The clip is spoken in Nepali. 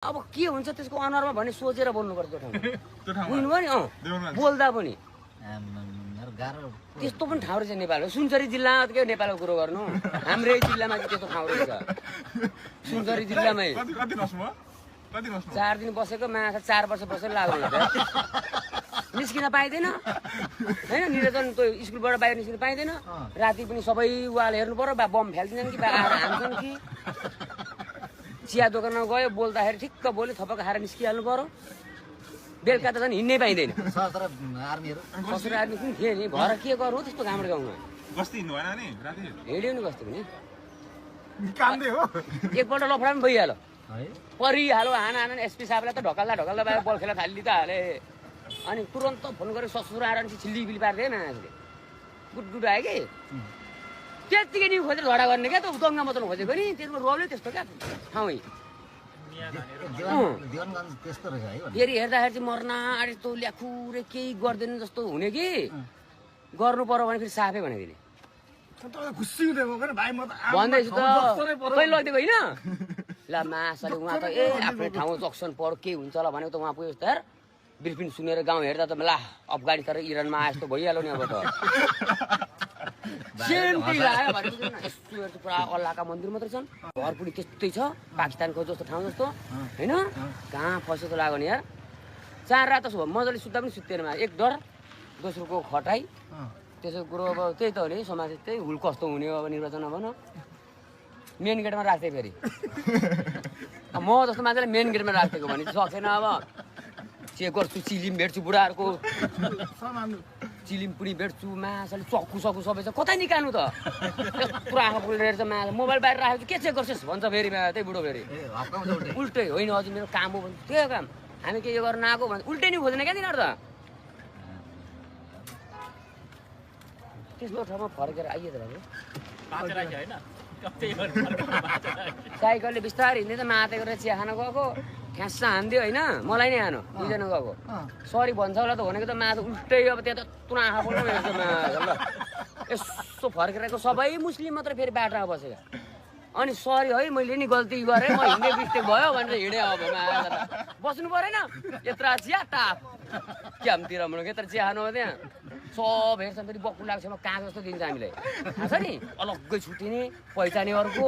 अब के हुन्छ त्यसको अनुहारमा भने सोचेर बोल्नुपर्छ त्यो ठाउँमा बुझ्नु भयो नि बोल्दा पनि त्यस्तो पनि ठाउँ रहेछ नेपालमा सुनसरी जिल्लामा के नेपालको कुरो गर्नु हाम्रै जिल्लामा चाहिँ त्यस्तो ठाउँ रहेछ सुनसरी जिल्लामै 4 दिन बसेको माछा 4 वर्ष बसेर लाग्नु निस्किन पाइँदैन हैन निरञ्जन त्यो स्कुलबाट बाहिर निस्किन पाइँदैन राति पनि सबै वाल हेर्नु पर्यो बा बम फ्याल्दिन्छन् कि बा आएर हान्छन् कि चिया दोकानमा गयो बोल्दाखेरि ठिक्क बोल्यो थपक खाएर निस्किहाल्नु पर्यो बेलुका त झन् हिँड्नै पाइँदैन सशस्त्र आर्मीहरू पनि थिए नि भएर के गर्नु त्यस्तो गाउँबाट गाउँमा गस्ती हिँड्नु भएन नि राति हिँड्यो नि कस्तो पनि कामले हो एकपल्ट लफडा पनि भइहाल्यो परिहाल्यो हाना एसपी साहबलाई त ढकल्दा बाहिर बल खेला थालिदिँदा हाले अनि तुरन्त फोन गरेर ससुर आएर छिल्ली पार्दै मान्छेले गुड आयो कि त्यतिकै नि खोजेर झगडा गर्ने क्या त दङ्गा मचाउनु खोजेको नि त्यसमा रोल्यो त्यस्तो क्या ठाउँ फेरि हेर्दाखेरि चाहिँ मर्ना आँटे यस्तो ल्याखुरे केही गर्दैन जस्तो हुने कि गर्नु पर्यो भने फेरि साफै भनेको भन्दैछु त खै लगिदिएको होइन ल मासले उहाँ त आफ्नो ठाउँ जक्सन पर्यो के हुन्छ होला भनेको त उहाँ पुग्यो यस्तो यार ब्रिफिङ सुनेर गाउँ हेर्दा त ला अफगानिस्तान र इरानमा आए जस्तो भइहाल्यो नि अब त पुरा अल्लाहका मन्दिर मात्रै छन् घर पनि त्यस्तै छ पाकिस्तानको जस्तो ठाउँ जस्तो होइन कहाँ फस्यो त लाग्यो नि यार 4 रात मजाले सुत्दा पनि सुत्दैन एक डर दोस्रोको खटाइ त्यसो कुरो अब त्यही त हो नि समाज त्यही हुल कस्तो हुने हो अब निर्वाचन भन मेन गेटमा राख्थे फेरि म जस्तो मान्छेलाई मेन गेटमा राखिदिएको भने सकेन अब चेक गर्छु चिलिम भेट्छु बुढाहरूको चिलिम पुरी भेट्छु माछाले चक्कु सक्कु सबै छ कतै निकाल्नु त पुरा आँखा फुलेर चाहिँ माछा मोबाइल बाहिर राखेको के चेक गर्छस् भन्छ फेरि त्यही बुढो फेरि उल्टै होइन हजुर मेरो काम हो भने त्यही काम हामी के यो गर्न आएको भने उल्टै नि खोज्दैन क्या तिनीहरू त त्यस्तो ठाउँमा फर्केर आइए त साइकलले बिस्तारै हिँड्दै त माते गरेर चिया खान गएको ठ्यास्सा हान्दियो होइन मलाई नै हानो दुईजना गएको सरी भन्छ होला त भनेको त माछा उल्टै अब त्यहाँ त तुना आँखा बोल्नु हेर्छ ल यसो फर्केर सबै मुस्लिम मात्रै फेरि बाटोमा बसेका अनि सरी है मैले नि गल्ती गरेँ म हिँड्ने मिस्टेक भयो भनेर हिँडेँ अब बस्नु परेन यत्र चिया टाप क्यामतिर भनेको यत्र चिया खानु हो त्यहाँ सब हेर्छ फेरि बक्कु लाग्छ म कहाँ जस्तो दिन्छ हामीलाई थाहा छ नि अलग्गै छुट्टिने पहिचाने अर्को